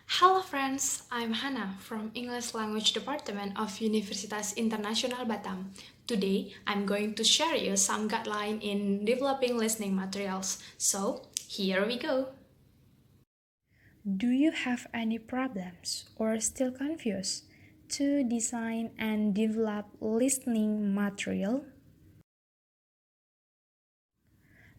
Hello friends, I'm Hannah from English Language Department of Universitas Internasional Batam. Today, I'm going to share you some guideline in developing listening materials. So, here we go. Do you have any problems or still confused to design and develop listening material?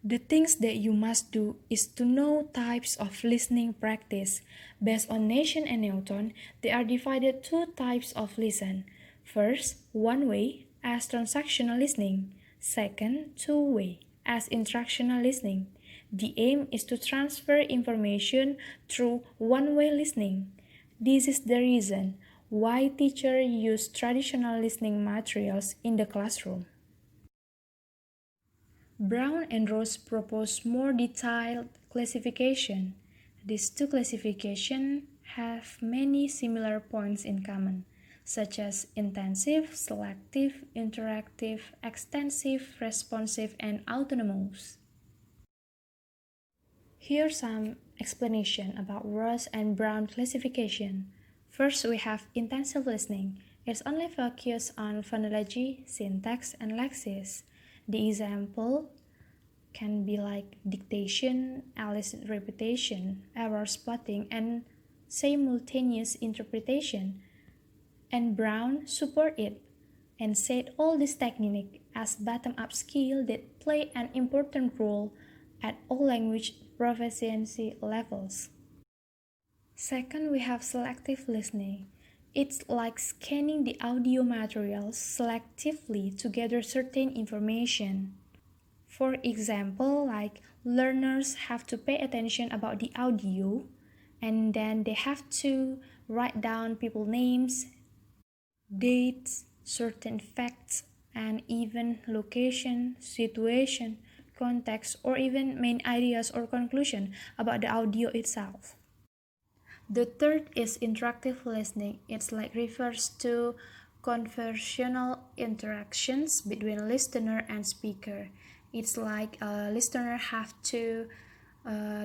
The things that you must do is to know types of listening practice. Based on Nation and Newton, they are divided two types of listen. First, one way as transactional listening. Second, two way as instructional listening. The aim is to transfer information through one-way listening. This is the reason why teachers use traditional listening materials in the classroom. Brown and Rose propose more detailed classification. These two classifications have many similar points in common, such as intensive, selective, interactive, extensive, responsive, and autonomous. Here's some explanation about Rose and Brown classification. First, we have intensive listening. It's only focused on phonology, syntax, and lexis. The example can be like dictation, illicit repetition, error spotting, and simultaneous interpretation. And Brown support it and said all these techniques as bottom-up skill that play an important role at all language proficiency levels. Second, we have selective listening. It's like scanning the audio materials selectively to gather certain information. For example, like learners have to pay attention about the audio and then they have to write down people names, dates, certain facts, and even location, situation, context, or even main ideas or conclusion about the audio itself. The third is interactive listening. It's like refers to conversational interactions between listener and speaker. It's like a listener have to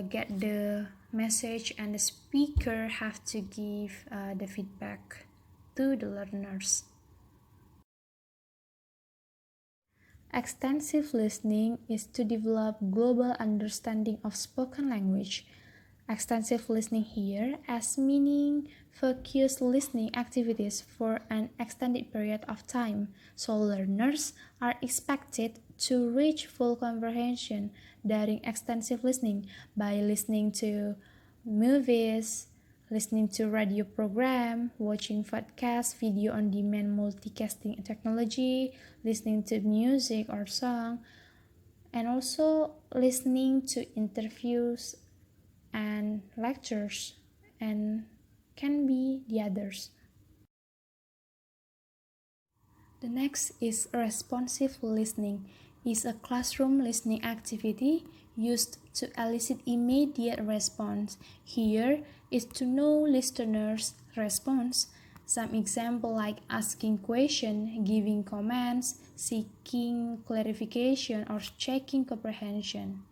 get the message and the speaker have to give the feedback to the learners. Extensive listening is to develop global understanding of spoken language. Extensive listening here as meaning focused listening activities for an extended period of time, so learners are expected to reach full comprehension during extensive listening by listening to movies, listening to radio program, watching podcast, video on demand multicasting technology, listening to music or song, and also listening to interviews and lectures and can be the others. The next is responsive listening. Is a classroom listening activity used to elicit immediate response. Here is to know listeners' response. Some example like asking question, giving comments, seeking clarification, or checking comprehension.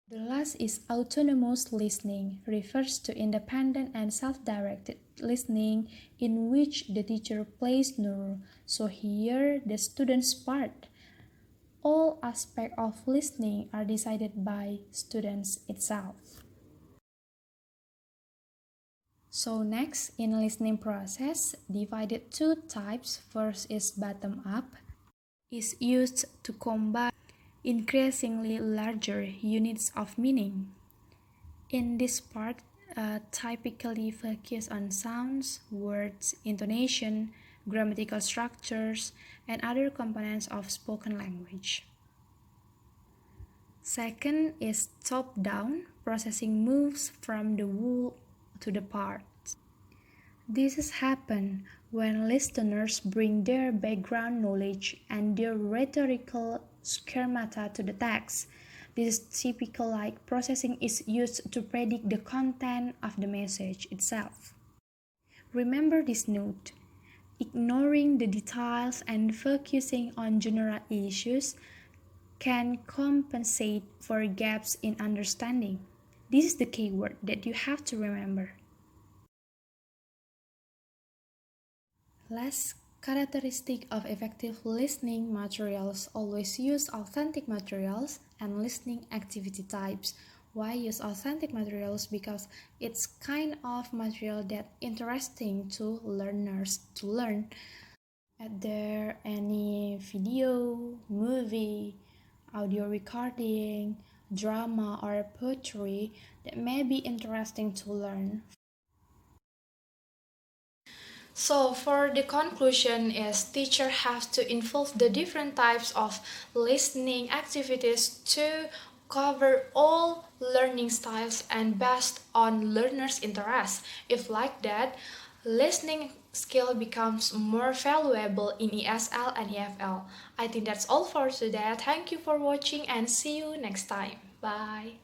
The last is autonomous listening, refers to independent and self-directed listening in which the teacher plays no role. So here the student's part. All aspects of listening are decided by students itself. So next, in listening process, divided two types. First is bottom up, is used to combine increasingly larger units of meaning. In this part, typically focus on sounds, words, intonation, grammatical structures, and other components of spoken language. Second is top-down, processing moves from the whole to the parts. This has happened when listeners bring their background knowledge and their rhetorical schemata to the text. This typical like processing is used to predict the content of the message itself. Remember this note. Ignoring the details and focusing on general issues can compensate for gaps in understanding. This is the key word that you have to remember. Last characteristic of effective listening materials: always use authentic materials and listening activity types. Why use authentic materials? Because it's kind of material that interesting to learners to learn. Are there any video, movie, audio recording, drama, or poetry that may be interesting to learn? So for the conclusion is teacher have to involve the different types of listening activities to cover all learning styles and based on learners' interest. If like that, listening skill becomes more valuable in ESL and EFL. I think that's all for today. Thank you for watching and see you next time. Bye.